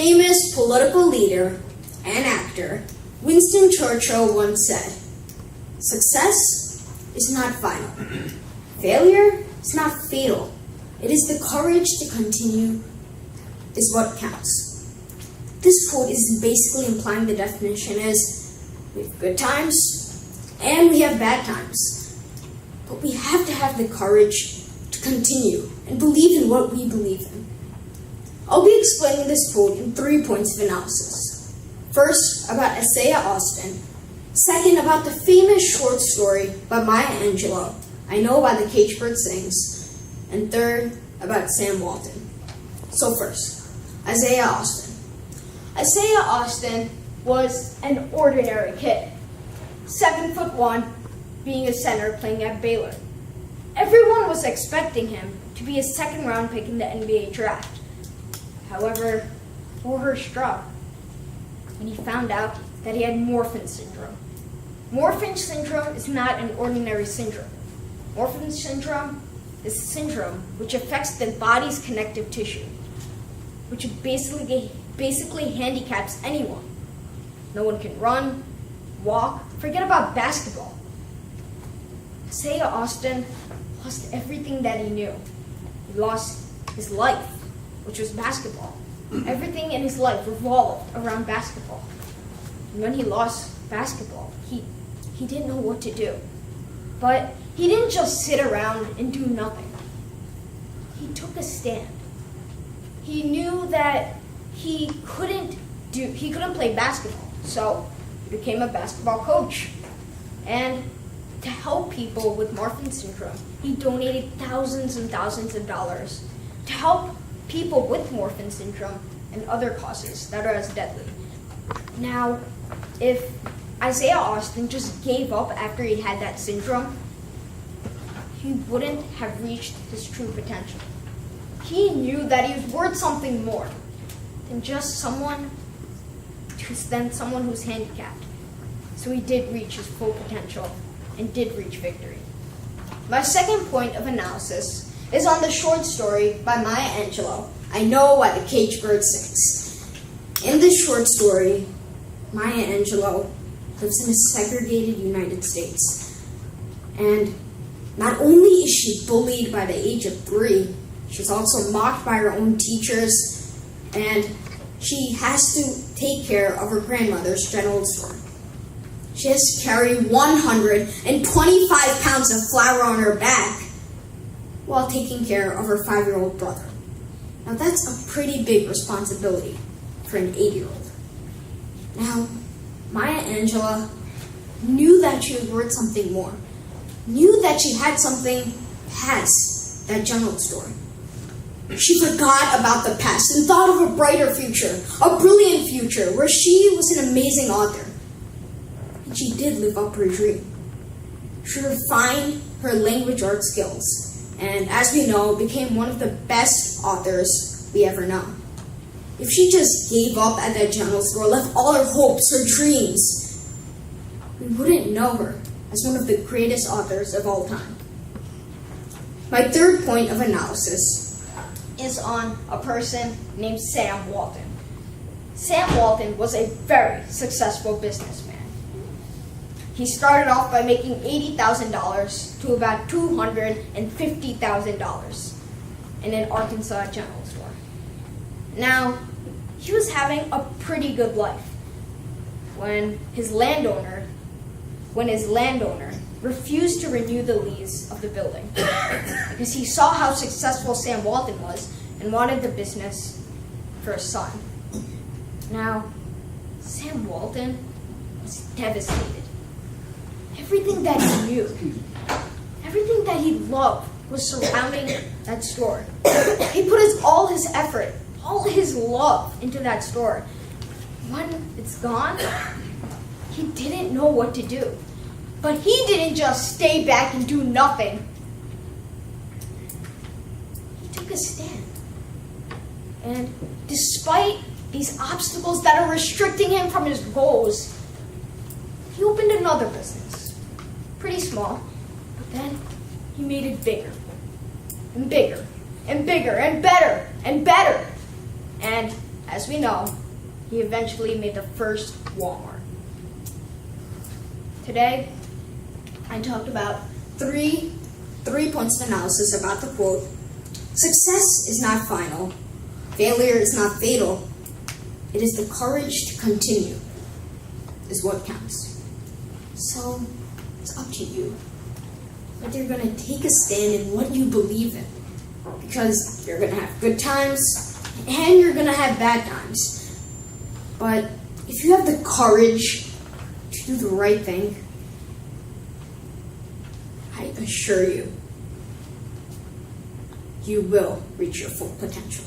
famous political leader and actor, Winston Churchill once said, "Success is not final. Failure is not fatal. It is the courage to continue is what counts." This quote is basically implying the definition is we have good times and we have bad times. But we have to have the courage to continue and believe in what we believe in. I'll be explaining this quote in 3 points of analysis. First, about Isaiah Austin. Second, about the famous short story by Maya Angelou, I Know Why the Caged Bird Sings. And third, about Sam Walton. So first, Isaiah Austin. Isaiah Austin was an ordinary kid, 7'1", being a center playing at Baylor. Everyone was expecting him to be a second-round pick in the NBA draft. However, horror struck when he found out that he had Morphin syndrome. Morphin syndrome is not an ordinary syndrome. Morphin syndrome is a syndrome which affects the body's connective tissue, which basically handicaps anyone. No one can run, walk, forget about basketball. Isaiah Austin lost everything that he knew. He lost his life, which was basketball. Everything in his life revolved around basketball. And when he lost basketball, he didn't know what to do. But he didn't just sit around and do nothing. He took a stand. He knew that he couldn't play basketball, so he became a basketball coach. And to help people with Morphin syndrome, he donated thousands and thousands of dollars to help people with Morphin syndrome and other causes that are as deadly. Now, if Isaiah Austin just gave up after he had that syndrome, he wouldn't have reached his true potential. He knew that he was worth something more than just someone who's handicapped. So he did reach his full potential and did reach victory. My second point of analysis is on the short story by Maya Angelou, I Know Why the Caged Bird Sings. In this short story, Maya Angelou lives in a segregated United States. And not only is she bullied by the age of 3, she's also mocked by her own teachers, and she has to take care of her grandmother's general store. She has to carry 125 pounds of flour on her back while taking care of her 5-year-old brother. Now that's a pretty big responsibility for an 8-year-old. Now, Maya Angelou knew that she was worth something more, knew that she had something past that general store. She forgot about the past and thought of a brighter future, a brilliant future where she was an amazing author. And she did live up her dream. She refined her language art skills, and as we know, became one of the best authors we ever know. If she just gave up at that general store, left all her hopes, her dreams, we wouldn't know her as one of the greatest authors of all time. My third point of analysis is on a person named Sam Walton. Sam Walton was a very successful businessman. He started off by making $80,000 to about $250,000 in an Arkansas general store. Now, he was having a pretty good life when his landowner refused to renew the lease of the building because he saw how successful Sam Walton was and wanted the business for his son. Now, Sam Walton was devastated. Everything that he knew, everything that he loved was surrounding that store. He put all his effort, all his love into that store. When it's gone, he didn't know what to do. But he didn't just stay back and do nothing. He took a stand. And despite these obstacles that are restricting him from his goals, he opened another business. Pretty small, but then he made it bigger and bigger and bigger and better and better. And As we know, he eventually made the first Walmart. Today, I talked about three points of analysis about the quote, "Success is not final, failure is not fatal, it is the courage to continue is what counts." So, it's up to you whether you're going to take a stand in what you believe in, because you're going to have good times and you're going to have bad times. But if you have the courage to do the right thing, I assure you, you will reach your full potential.